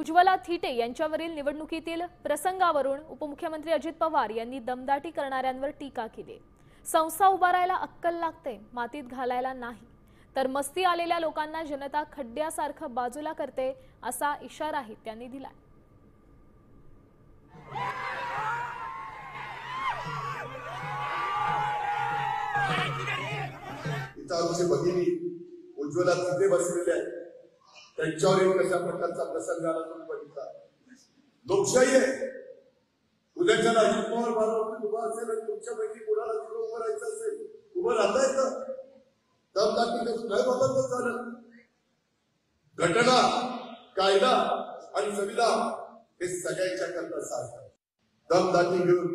उज्ज्वला थिटे यांच्यावरील निवडणुकीतील प्रसंगावरून उपमुख्यमंत्री अजित पवार यांनी दमदाटी करणाऱ्यांवर टीका केली। संस्था उभारायला अक्कल लागते, मातीत घालायला नाही, तर मस्ती आलेल्या लोकांना जनता खड्ड्यासारखं बाजूला करते असा इशाराही त्यांनी दिला। भगिनी उज्ज्वला थिटे बसलेले आहेत, त्यांच्यावर कशा प्रकारचा प्रसंग आला तुम्ही बघितला। लोकशाही आहे, उद्याच्या अजित पवार बारावती उभा असेल आणि तुमच्यापैकी कोणाला तिथं उभं राहायचं असेल, उभं राहता येतं। दमदाटी नाही बाबत झालं। घटना, कायदा आणि संविधान हे सगळ्यांच्या करता साधतात। दमदाटी घेऊन,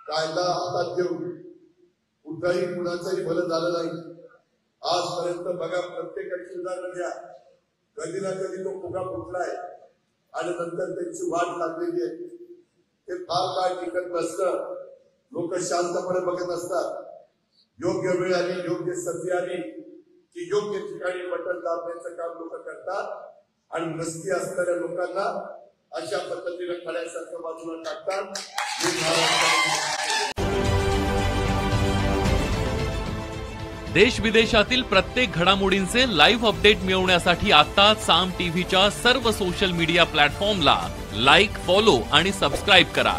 कायदा हातात घेऊन कुठंही कुणाचंही भलं झालं नाही। आजपर्यंत बघा, प्रत्येकाची उदाहरण द्या, कधी ना कधी तो फुगा फुटलाय आणि नंतर त्यांची वाट लागलेली आहे। ते फार काळ टिकत नसतं, लोक शांतपणे बघत असतात। योग्य वेळ आली, योग्य संधी आली की योग्य ठिकाणी बटन दाबण्याचं काम लोक करतात आणि मस्ती असणाऱ्या लोकांना अशा पद्धतीने खड्यासारखं बाजूला टाकतात। देश विदेशातील प्रत्येक घडामोडींचे लाईव्ह अपडेट मिळवण्यासाठी आता साम टीव्हीच्या सर्व सोशल मीडिया प्लॅटफॉर्मला लाईक, फॉलो आणि सबस्क्राईब करा।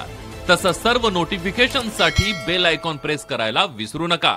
तसंच सर्व नोटिफिकेशनसाठी बेल आयकॉन प्रेस करायला विसरू नका।